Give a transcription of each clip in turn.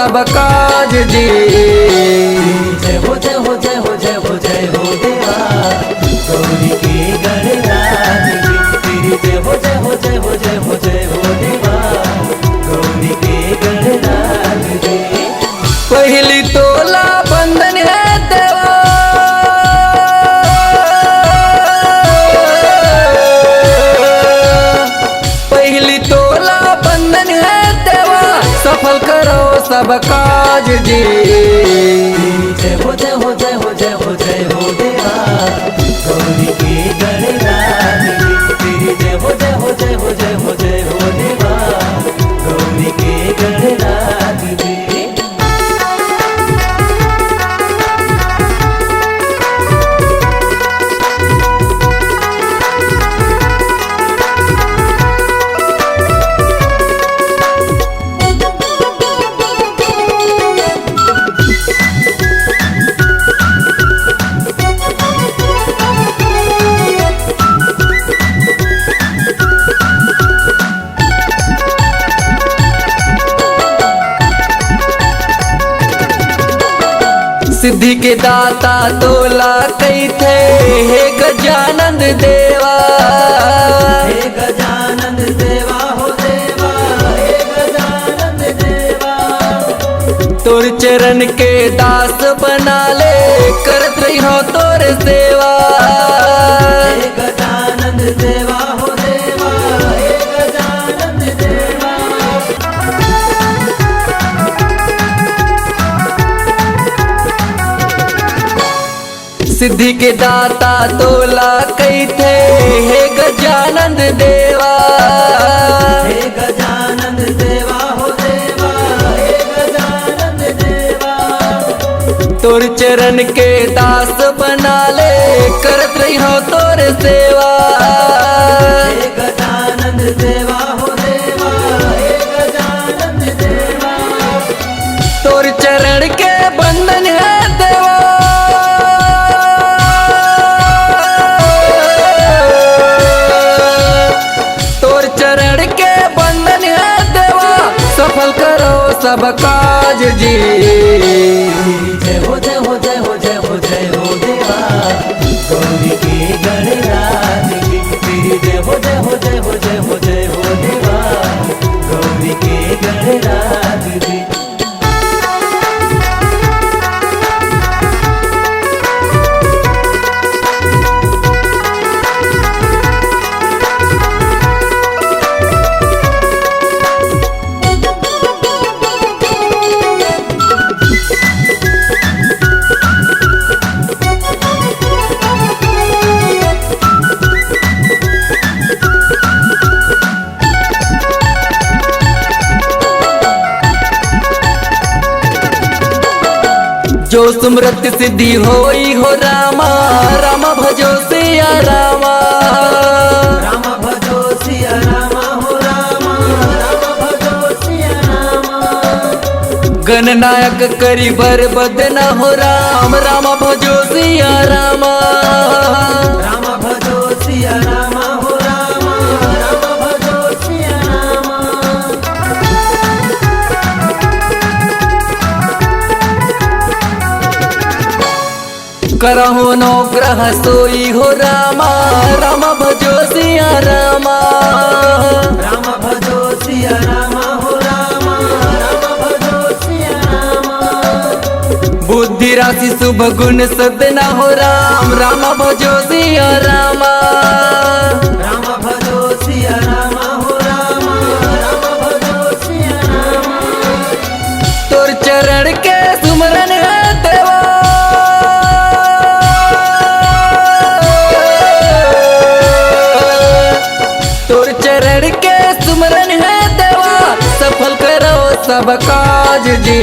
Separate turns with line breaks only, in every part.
सब काज जी।
जय हो जय हो जय हो जय हो जय हो देवा गौरी के गणराज जी। तेरी जय हो जय हो जय हो जय हो जय हो देवा गौरी के गणराज जी।
पहली तोला बंधन है देवा, पहली तोला बंधन है देवा, सफल करो सब काज जी।
जय हो जय हो जय हो जय हो जय हो देवा गौरी के गणराज जी। तेरी जय हो जय हो जय हो जय हो जय हो देवा गौरी के गणराज जी।
सिद्धि के दाता तोला कई थे हे गजानंद देवा।
हे गजानंद देवा हो देवा, हे गजानंद देवा।
तोर चरण के दास बना ले, करत रही हो तोर सेवा।
हे गजानंद देवा हो देवा, हे गजानंद देवा।
सिद्धि के दाता तोला कई थे हे गजानंद देवा।
हे गजानंद देवा हो देवा, हे गजानंद देवा।
तोर चरण के दास बना ले, करत रही हो तोर सेवा।
हे गजानंद देवा हो देवा, हे गजानंद देवा।
तोर चरण के बंधन है देवा, तोर चरण के बंधन है देवा, सफल करो सब काज जी।
जय हो जय हो जय हो जय हो जय हो देवा गौरी के गणराज जी। तेरी जय हो जय हो जय हो जय हो जय हो देवा गौरी के गणराज जी।
जो सुमरत सिद्धि होई हो रामा, राम भजो सिया रामा।
राम भजो सिया रामा हो रामा, राम भजो सिया रामा।
गणनायक करी बर बदना हो राम, राम भजो सिया रामा।
राम भजो सिया रामा हो रामा, राम भजो सिया रामा।
करहो नो ग्रह सोई हो रामा, राम भजो सिया रामा।
राम भजो सिया रामा हो रामा, राम भजो सिया रामा।
बुद्धि राशि शुभ गुण सदना हो राम, राम भजो सिया रामा।
राम भजो सिया रामा हो रामा, राम भजो सिया रामा।
तोर चरण के सुमरन है देवा, तोर चरण के सुमरन है देवा, सफल करो सब काज जी।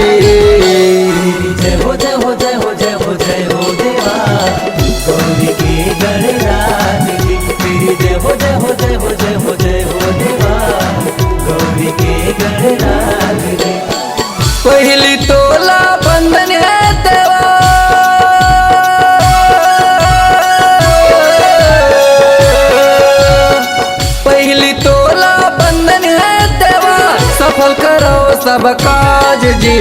जय हो जय हो जय हो जय हो जय हो देवा गौरी के गणराज जी। तेरी जय हो जय हो जय हो जय हो जय हो देवा गौरी के गणराज जी।
पहली तोला बंधन है देवा, पहली तोला बंधन है देवा, सफल करो सब काज जी।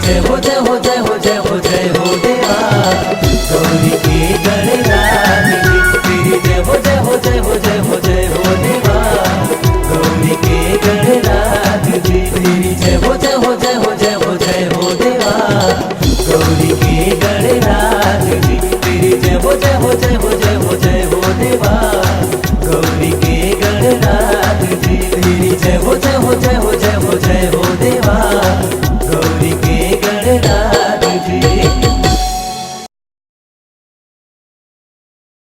जय हो जय हो जय हो जय हो जय हो देवा गौरी